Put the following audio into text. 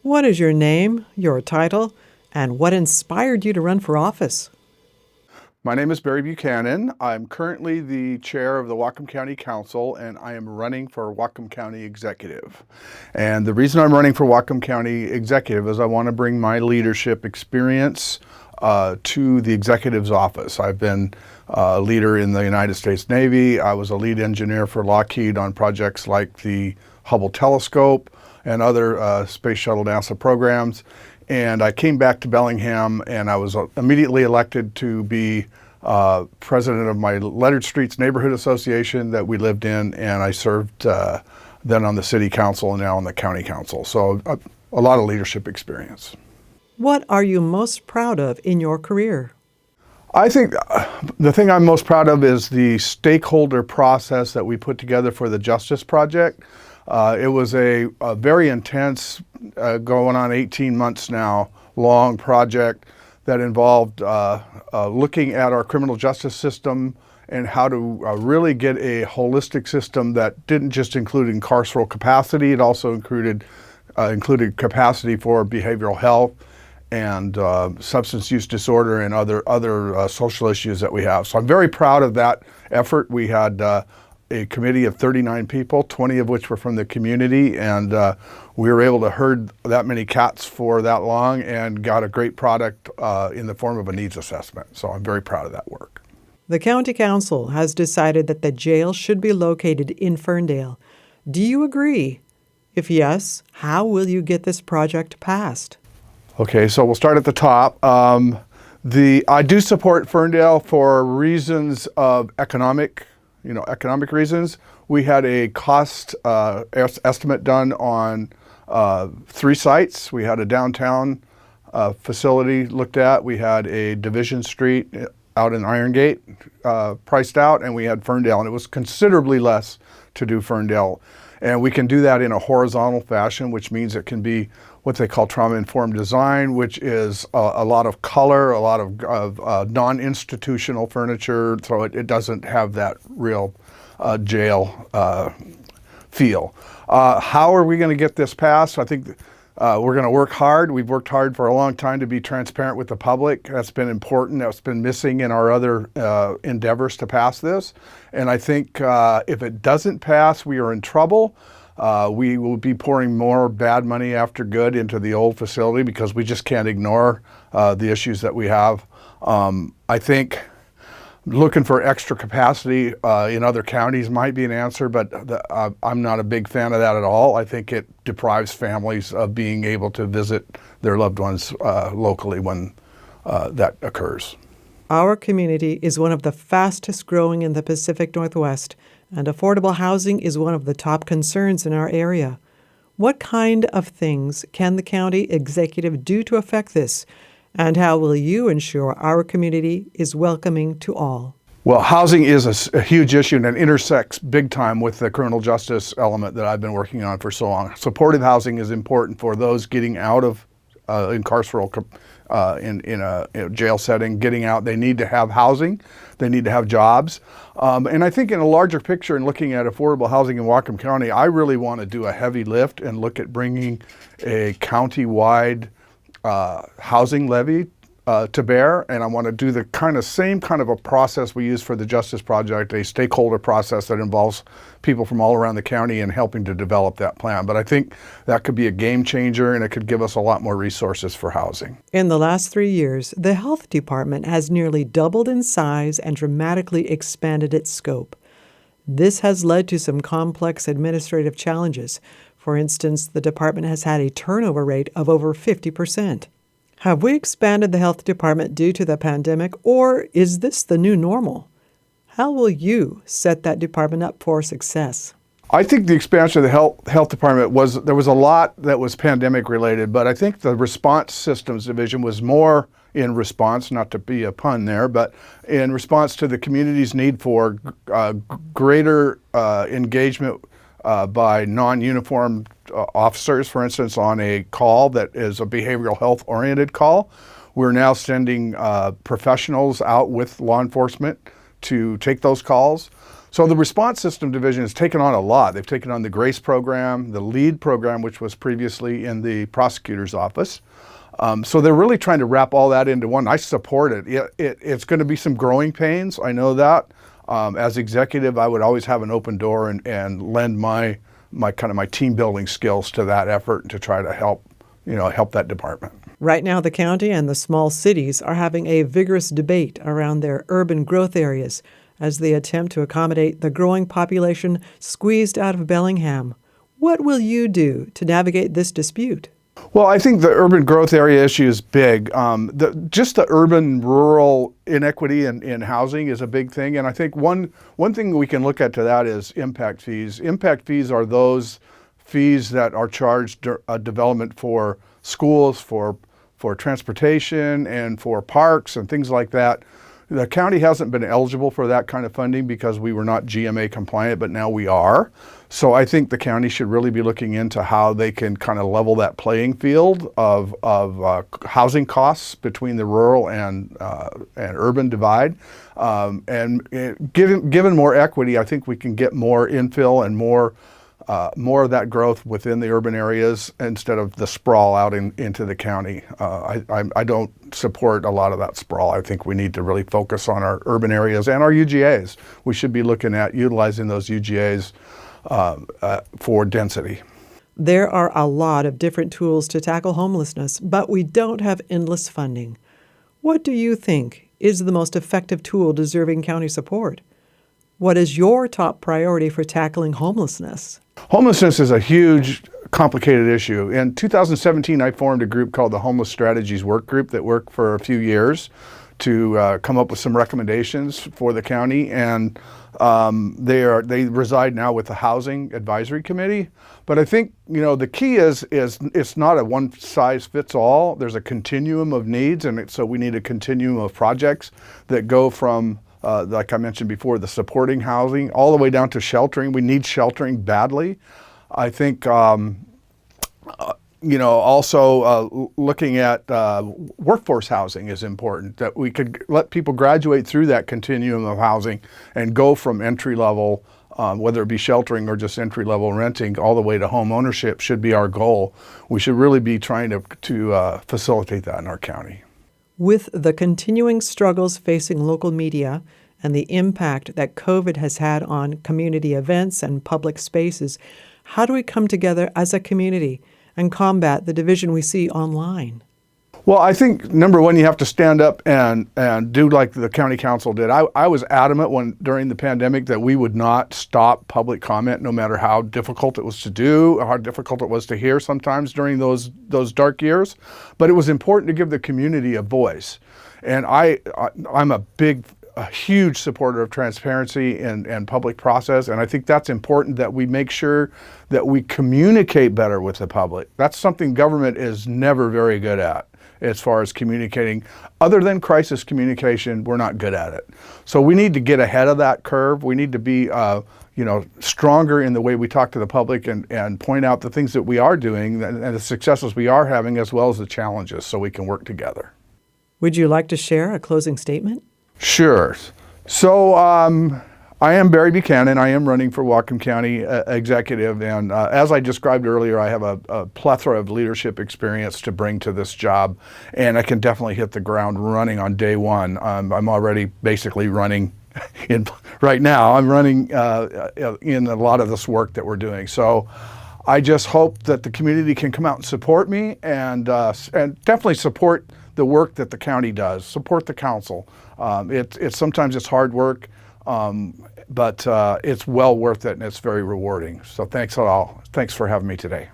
What is your name, your title, and what inspired you to run for office? My name is Barry Buchanan. I'm currently the chair of the Whatcom County Council, and I am running for Whatcom County Executive. And the reason I'm running for Whatcom County Executive is I want to bring my leadership experience to the executive's office. I've been a leader in the United States Navy. I was a lead engineer for Lockheed on projects like the Hubble telescope and other Space Shuttle NASA programs. And I came back to Bellingham, and I was immediately elected to be president of my Leonard Streets Neighborhood Association that we lived in, and I served then on the city council and now on the county council. So a lot of leadership experience. What are you most proud of in your career? I think the thing I'm most proud of is the stakeholder process that we put together for the Justice Project. It was a very intense, going on 18 months now, long project that involved looking at our criminal justice system and how to really get a holistic system that didn't just include carceral capacity, it also included capacity for behavioral health and substance use disorder and other social issues that we have. So I'm very proud of that effort. We had a committee of 39 people, 20 of which were from the community, and we were able to herd that many cats for that long and got a great product in the form of a needs assessment. So I'm very proud of that work. The County Council has decided that the jail should be located in Ferndale. Do you agree? If yes, how will you get this project passed? Okay, so we'll start at the top. I do support Ferndale for reasons of economic reasons. We had a cost estimate done on 3 sites. We had a downtown facility looked at. We had a Division Street out in Iron Gate priced out, and we had Ferndale, and it was considerably less to do Ferndale. And we can do that in a horizontal fashion, which means it can be what they call trauma-informed design, which is a lot of color, a lot of non-institutional furniture, so it doesn't have that real jail feel. How are we going to get this passed? I think we're going to work hard. We've worked hard for a long time to be transparent with the public. That's been important. That's been missing in our other endeavors to pass this. And I think if it doesn't pass, we are in trouble. We will be pouring more bad money after good into the old facility because we just can't ignore the issues that we have. I think looking for extra capacity in other counties might be an answer, but I'm not a big fan of that at all. I think it deprives families of being able to visit their loved ones locally when that occurs. Our community is one of the fastest growing in the Pacific Northwest, and affordable housing is one of the top concerns in our area. What kind of things can the county executive do to affect this? And how will you ensure our community is welcoming to all? Well, housing is a huge issue and it intersects big time with the criminal justice element that I've been working on for so long. Supportive housing is important for those getting out of incarceral in a jail setting, getting out. They need to have housing. They need to have jobs. And I think in a larger picture and looking at affordable housing in Whatcom County, I really want to do a heavy lift and look at bringing a county-wide housing levy to bear, and I want to do the same kind of a process we use for the Justice Project, a stakeholder process that involves people from all around the county and helping to develop that plan. But I think that could be a game changer, and it could give us a lot more resources for housing. In the last 3 years, the health department has nearly doubled in size and dramatically expanded its scope. This has led to some complex administrative challenges. For instance, the department has had a turnover rate of over 50%. Have we expanded the health department due to the pandemic, or is this the new normal? How will you set that department up for success? I think the expansion of the health department there was a lot that was pandemic related, but I think the response systems division was more in response, not to be a pun there, but in response to the community's need for greater engagement by non-uniformed officers, for instance, on a call that is a behavioral health oriented call. We're now sending professionals out with law enforcement to take those calls. So the Response System Division has taken on a lot. They've taken on the GRACE program, the LEAD program, which was previously in the prosecutor's office. So they're really trying to wrap all that into one. I support it. It's going to be some growing pains. I know that. As executive, I would always have an open door and lend my team building skills to that effort to try to help that department. Right now, the county and the small cities are having a vigorous debate around their urban growth areas as they attempt to accommodate the growing population squeezed out of Bellingham. What will you do to navigate this dispute? Well, I think the urban growth area issue is big. Just the urban-rural inequity in housing is a big thing. And I think one thing we can look at to that is impact fees. Impact fees are those fees that are charged development for schools, for transportation, and for parks and things like that. The county hasn't been eligible for that kind of funding because we were not GMA compliant, but now we are. So I think the county should really be looking into how they can kind of level that playing field of housing costs between the rural and urban divide. And given more equity, I think we can get more infill and more of that growth within the urban areas instead of the sprawl out into the county. I don't support a lot of that sprawl. I think we need to really focus on our urban areas and our UGAs. We should be looking at utilizing those UGAs for density. There are a lot of different tools to tackle homelessness, but we don't have endless funding. What do you think is the most effective tool deserving county support? What is your top priority for tackling homelessness? Homelessness is a huge, complicated issue. In 2017, I formed a group called the Homeless Strategies Work Group that worked for a few years to come up with some recommendations for the county. And they reside now with the Housing Advisory Committee. But I think, the key is it's not a one size fits all. There's a continuum of needs, and so we need a continuum of projects that go from like I mentioned before, the supporting housing, all the way down to sheltering. We need sheltering badly. I think, also looking at workforce housing is important, that we could let people graduate through that continuum of housing and go from entry level, whether it be sheltering or just entry level renting, all the way to home ownership should be our goal. We should really be trying to facilitate that in our county. With the continuing struggles facing local media and the impact that COVID has had on community events and public spaces, how do we come together as a community and combat the division we see online? Well, I think, number one, you have to stand up and do like the county council did. I was adamant during the pandemic that we would not stop public comment, no matter how difficult it was to do, or how difficult it was to hear sometimes during those dark years. But it was important to give the community a voice. And I'm a huge supporter of transparency and public process, and I think that's important, that we make sure that we communicate better with the public. That's something government is never very good at. As far as communicating, other than crisis communication, we're not good at it. So we need to get ahead of that curve. We need to be stronger in the way we talk to the public and point out the things that we are doing and the successes we are having, as well as the challenges, so we can work together. Would you like to share a closing statement? Sure. So I am Barry Buchanan. I am running for Whatcom County Executive, and as I described earlier, I have a plethora of leadership experience to bring to this job, and I can definitely hit the ground running on day one. I'm already basically running right now. I'm running in a lot of this work that we're doing. So I just hope that the community can come out and support me, and definitely support the work that the county does. Support the council. Sometimes it's hard work. But it's well worth it, and it's very rewarding. So thanks all. Thanks for having me today.